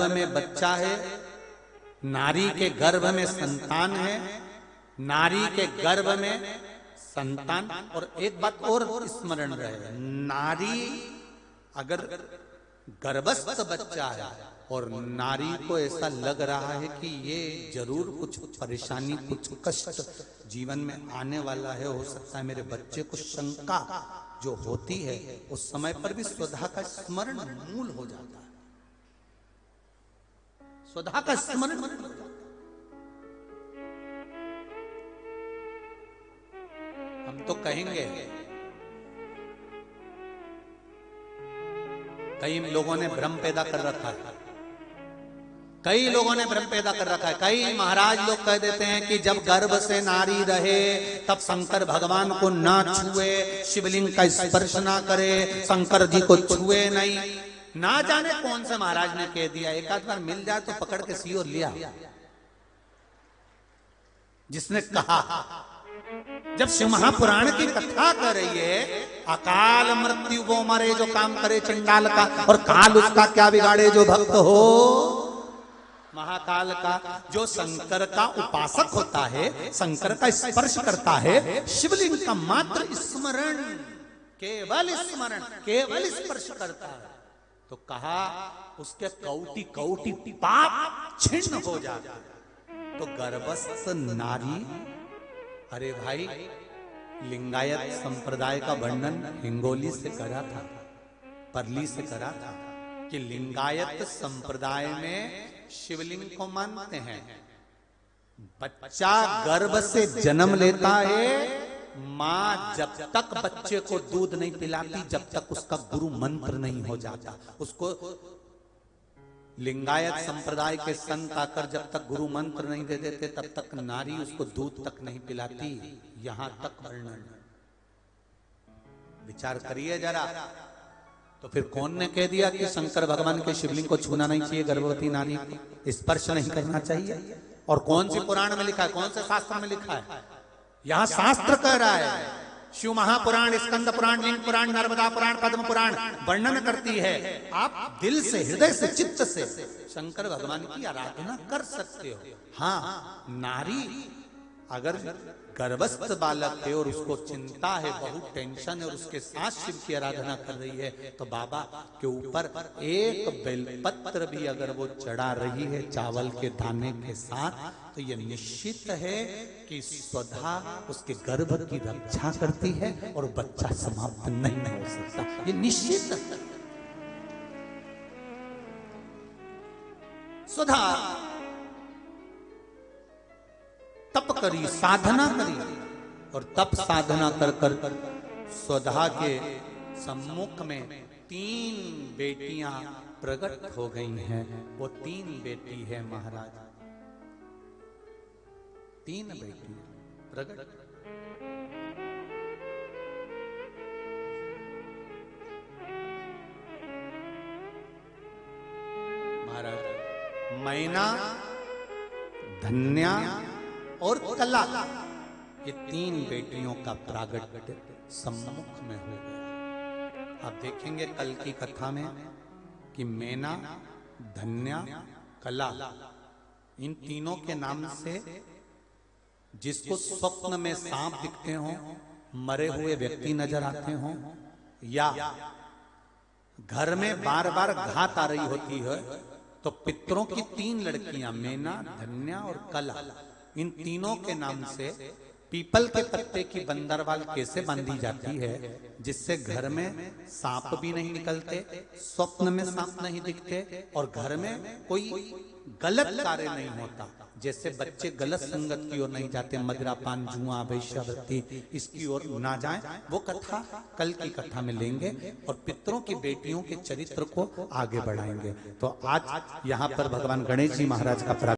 में बच्चा है, नारी के गर्भ में संतान है, नारी के गर्भ में संतान। और एक बात और स्मरण रहे, नारी अगर गर्भस्थ बच्चा है और नारी को ऐसा लग रहा है कि ये जरूर कुछ परेशानी, कुछ कष्ट जीवन में आने वाला है, हो सकता है मेरे बच्चे को शंका जो होती है, उस समय पर भी स्वधा का स्मरण मूल हो जाता है। स्वधा का स्मरण मूल हो जाता है। हम तो कहेंगे, कई लोगों ने भ्रम पैदा कर रखा है, कई लोगों ने भ्रम पैदा कर रखा है। कई महाराज लोग कह देते हैं कि जब गर्भ से नारी रहे तब शंकर भगवान को ना छुए, शिवलिंग का स्पर्श ना करे, शंकर जी को छुए नहीं। ना जाने कौन से महाराज ने कह दिया, एक आध बार मिल जाए तो पकड़ के सी और लिया। जिसने कहा, जब शिव महापुराण की कथा कर रही है, अकाल मृत्यु वो मरे जो काम करे चंडाल का, और काल उसका क्या बिगाड़े जो भक्त हो महाकाल का। जो शंकर का उपासक होता है, शंकर का स्पर्श करता है, शिवलिंग का मात्र स्मरण, केवल स्मरण, केवल स्पर्श करता है, तो कहा उसके कौटि कौटि पाप छिन्न हो जाता है। तो गर्भस्थ नारी, अरे भाई, लिंगायत संप्रदाय का वर्णन हिंगोली से करा था, परली से करा था कि लिंगायत संप्रदाय में शिवलिंग को मानते हैं। बच्चा गर्भ से जन्म लेता है, मां जब तक बच्चे को दूध नहीं पिलाती, जब तक उसका गुरु मंत्र नहीं हो जाता। उसको लिंगायत संप्रदाय के संत आकर जब तक गुरु मंत्र नहीं दे देते, तब तक नारी उसको दूध तक नहीं पिलाती। यहां तक वर्णन, विचार करिए जरा। तो फिर कौन ने कह दिया कि शंकर भगवान के शिवलिंग को छूना नहीं चाहिए, गर्भवती नारी को स्पर्श नहीं करना चाहिए? और कौन सी पुराण में लिखा है, कौन से शास्त्र में लिखा है? यहां शास्त्र कह रहा है, शिव महापुराण, स्कंद पुराण, लिंग पुराण, नर्मदा पुराण, पद्म पुराण वर्णन करती है। आप दिल से, हृदय से, चित्त से शंकर भगवान की आराधना कर सकते हो। हाँ, नारी अगर गर्भस्थ बालक है और उसको चिंता है, बहुत टेंशन है, और उसके साथ शिव की आराधना कर रही है, तो बाबा के ऊपर एक बेलपत्र भी अगर वो चढ़ा रही है चावल के दाने के साथ, तो ये निश्चित है कि स्वधा उसके गर्भ की रक्षा करती है और बच्चा समाप्त नहीं हो सकता, ये निश्चित है। स्वधा तप करी, साधना करी, और तप साधना कर कर स्वधा के सम्मुख में 3 बेटियां प्रकट हो गई हैं। वो 3 बेटी है महाराज, 3 बेटी प्रकट। महाराज मैना, धन्या और कला, ये 3 बेटियों का प्रागट्य सम्मुख में हो गया। आप देखेंगे कल की कथा में कि मैना, धन्या, कला, इन तीनों के नाम से जिसको स्वप्न में सांप दिखते हो, मरे हुए व्यक्ति नजर आते हो, या घर में बार बार घात आ रही होती है, तो पितरों की 3 लड़कियां, मैना, धन्या और कला, इन तीनों के नाम से पीपल के पत्ते की बंदरवाल कैसे बांधी जाती है, जिससे घर में सांप भी नहीं निकलते, स्वप्न में सांप नहीं दिखते, और घर में कोई गलत कार्य नहीं होता। जैसे बच्चे गलत संगत की ओर नहीं जाते, मदिरापान, जुआ, वैश्यावृत्ति, इसकी ओर ना जाएं, वो कथा कल की कथा में लेंगे और पितरों की बेटियों के चरित्र को आगे बढ़ाएंगे। तो आज यहाँ पर भगवान गणेश जी महाराज का